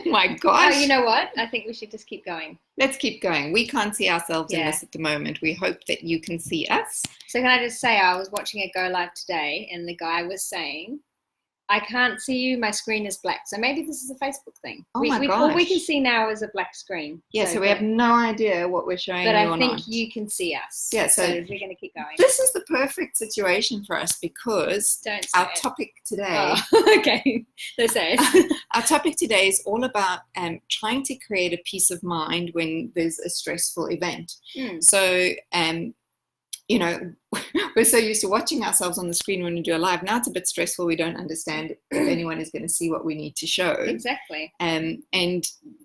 Oh my gosh. Oh, you know what? I think we should just keep going. Let's keep going. We can't see ourselves in this at the moment. We hope that you can see us. So can I just say, I was watching a go live today and the guy was saying, I can't see you, my screen is black. So maybe this is a Facebook thing. Oh my gosh. All we can see now is a black screen. Yeah, so we have no idea what we're showing you or not. But I think you can see us. Yeah, so we're going to keep going. This is the perfect situation for us because our topic today... Oh, okay, let's say it. Our topic today is all about trying to create a peace of mind when there's a stressful event. So, you know, we're so used to watching ourselves on the screen when we do a live. Now it's a bit stressful. We don't understand if anyone is going to see what we need to show. Exactly. And,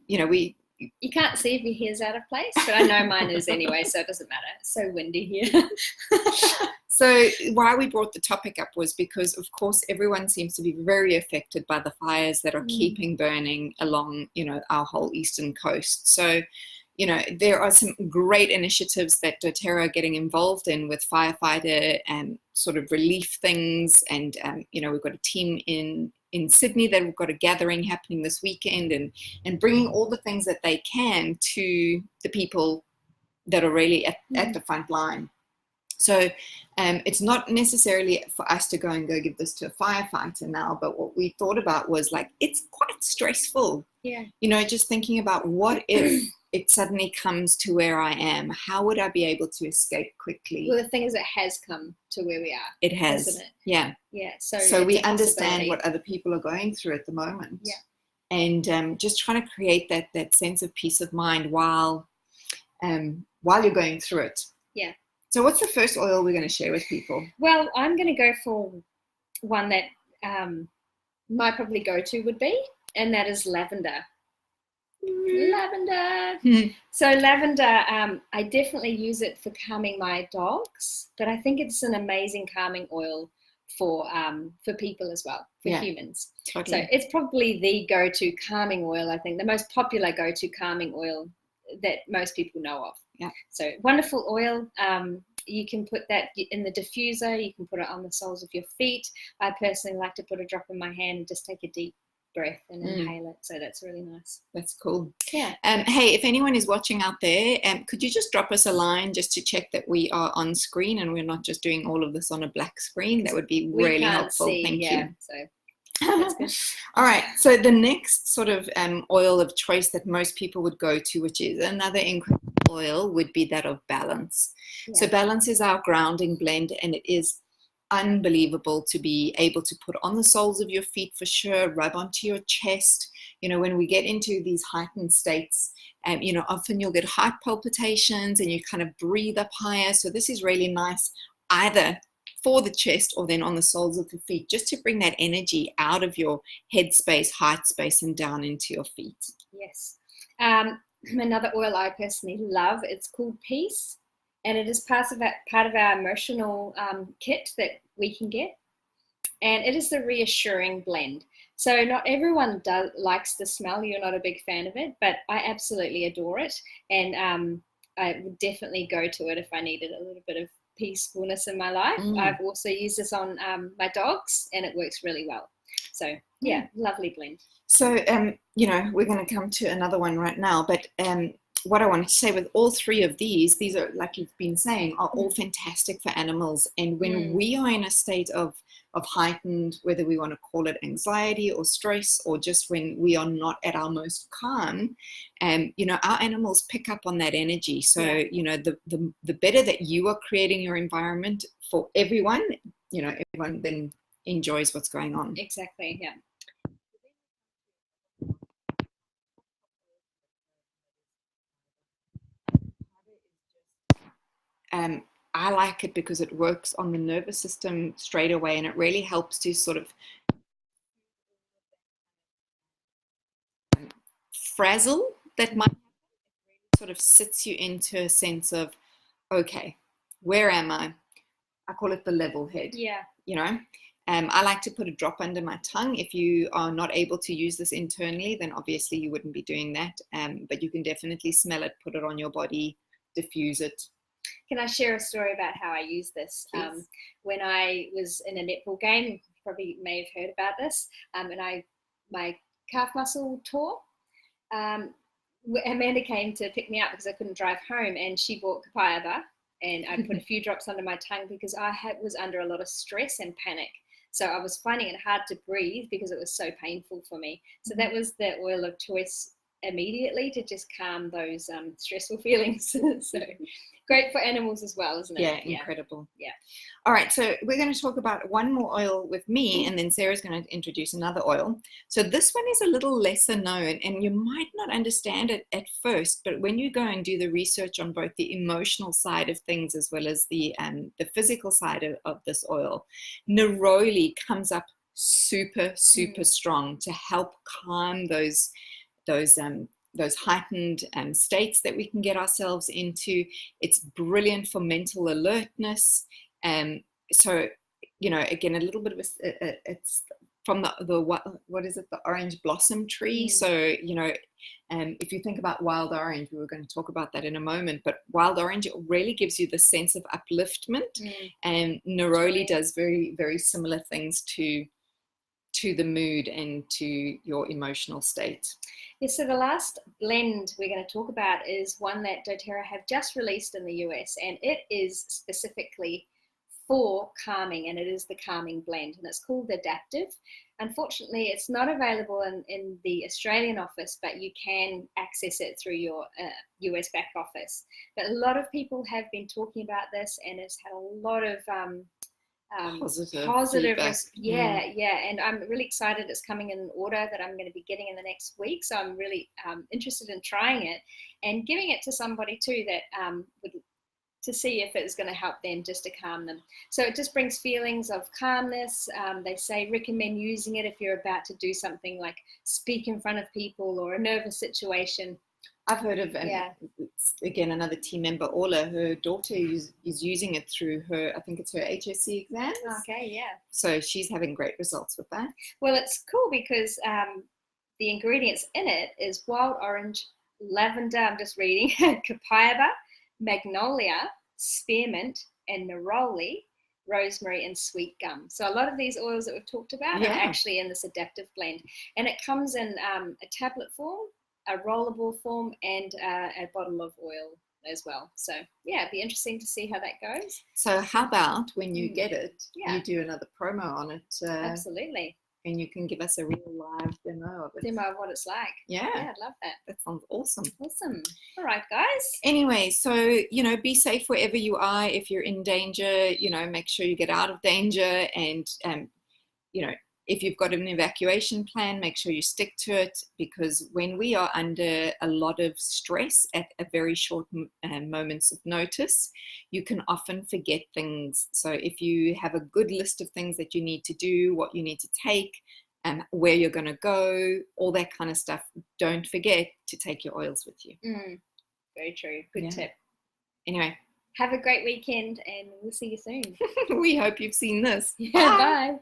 you know, you can't see if your hair's out of place, but I know mine is anyway, so it doesn't matter. It's so windy here. So why we brought the topic up was because, of course, everyone seems to be very affected by the fires that are keeping burning along, you know, our whole eastern coast. So, you know, there are some great initiatives that doTERRA are getting involved in with firefighter and sort of relief things. And, you know, we've got a team in Sydney that we've got a gathering happening this weekend and bringing all the things that they can to the people that are really at the front line. So it's not necessarily for us to go give this to a firefighter now, but what we thought about was like, it's quite stressful. Yeah. You know, just thinking about what if it suddenly comes to where I am, how would I be able to escape quickly? Well, the thing is, it has come to where we are. It has. Hasn't it? Yeah. Yeah. So we understand what other people are going through at the moment. Yeah. And just trying to create that sense of peace of mind while you're going through it. Yeah. So what's the first oil we're going to share with people? Well, I'm going to go for one that my probably go-to would be, and that is lavender. Lavender. So lavender, I definitely use it for calming my dogs, but I think it's an amazing calming oil for people as well, for humans. Totally. So it's probably the go-to calming oil, I think, the most popular go-to calming oil that most people know of. Yeah. So wonderful oil. You can put that in the diffuser. You can put it on the soles of your feet. I personally like to put a drop in my hand and just take a deep breath and inhale it. So that's really nice. That's cool. Yeah. Hey, if anyone is watching out there, could you just drop us a line just to check that we are on screen and we're not just doing all of this on a black screen? That would be really helpful. Thank you. So that's good. All right. So the next sort of oil of choice that most people would go to, which is another incredible oil, would be that of Balance. Yeah. So Balance is our grounding blend, and it is unbelievable to be able to put on the soles of your feet for sure, rub onto your chest. You know, when we get into these heightened states, you know, often you'll get heart palpitations and you kind of breathe up higher. So this is really nice either for the chest or then on the soles of the feet, just to bring that energy out of your head space, heart space, and down into your feet. Yes. Another oil I personally love, it's called Peace, and it is part of our emotional kit that we can get, and it is the reassuring blend. So not everyone likes the smell. You're not a big fan of it, but I absolutely adore it, and I would definitely go to it if I needed a little bit of peacefulness in my life. I've also used this on my dogs, and it works really well. So yeah, lovely blend. So you know, we're going to come to another one right now, but what I wanted to say with all three of these are, like you've been saying, are all fantastic for animals. And when we are in a state of heightened, whether we want to call it anxiety or stress, or just when we are not at our most calm, you know, our animals pick up on that energy. So, you know, the better that you are creating your environment for everyone, you know, everyone then enjoys what's going on. Exactly, yeah. I like it because it works on the nervous system straight away, and it really helps to sort of frazzle that might sort of sits you into a sense of, okay, where am I? I call it the level head. Yeah. You know, I like to put a drop under my tongue. If you are not able to use this internally, then obviously you wouldn't be doing that. But you can definitely smell it, put it on your body, diffuse it. Can I share a story about how I use this? When I was in a netball game, you probably may have heard about this, and my calf muscle tore, Amanda came to pick me up because I couldn't drive home, and she bought copaiba, and I put a few drops under my tongue because I was under a lot of stress and panic. So I was finding it hard to breathe because it was so painful for me. So that was the oil of choice immediately to just calm those stressful feelings. So great for animals as well, isn't it? Yeah, incredible. Yeah. All right, so we're going to talk about one more oil with me, and then Sarah's going to introduce another oil. So this one is a little lesser known, and you might not understand it at first, but when you go and do the research on both the emotional side of things as well as the physical side of this oil, neroli comes up super strong to help calm those heightened states that we can get ourselves into. It's brilliant for mental alertness. So, you know, again, a little bit of it's from the what is it, the orange blossom tree. So, you know, if you think about wild orange, we were going to talk about that in a moment, but wild orange, it really gives you the sense of upliftment, and neroli does very, very similar things to the mood and to your emotional state. Yeah, so the last blend we're going to talk about is one that doTERRA have just released in the US, and it is specifically for calming, and it is the calming blend, and it's called Adaptive. Unfortunately, it's not available in the Australian office, but you can access it through your US back office. But a lot of people have been talking about this, and it's had a lot of positive and I'm really excited. It's coming in an order that I'm going to be getting in the next week, so I'm really interested in trying it and giving it to somebody too that would, to see if it's going to help them, just to calm them. So it just brings feelings of calmness. They say recommend using it if you're about to do something like speak in front of people or a nervous situation. I've heard of, again, another team member, Orla, her daughter is using it through her, I think it's her HSC exams. Okay, yeah. So she's having great results with that. Well, it's cool because the ingredients in it is wild orange, lavender, I'm just reading, copaiba, magnolia, spearmint, and neroli, rosemary, and sweet gum. So a lot of these oils that we've talked about are actually in this adaptive blend. And it comes in a tablet form, a rollable form, and a bottle of oil as well. So yeah, it'd be interesting to see how that goes. So how about when you get it, you do another promo on it? Absolutely. And you can give us a real live demo of it. Demo of what it's like. Yeah, I'd love that. That sounds awesome. Awesome. All right, guys. Anyway, so, you know, be safe wherever you are. If you're in danger, you know, make sure you get out of danger. And, you know, if you've got an evacuation plan, make sure you stick to it, because when we are under a lot of stress at a very short moments of notice, you can often forget things. So if you have a good list of things that you need to do, what you need to take, where you're going to go, all that kind of stuff, don't forget to take your oils with you. Very true. Good tip. Anyway. Have a great weekend, and we'll see you soon. We hope you've seen this. Bye.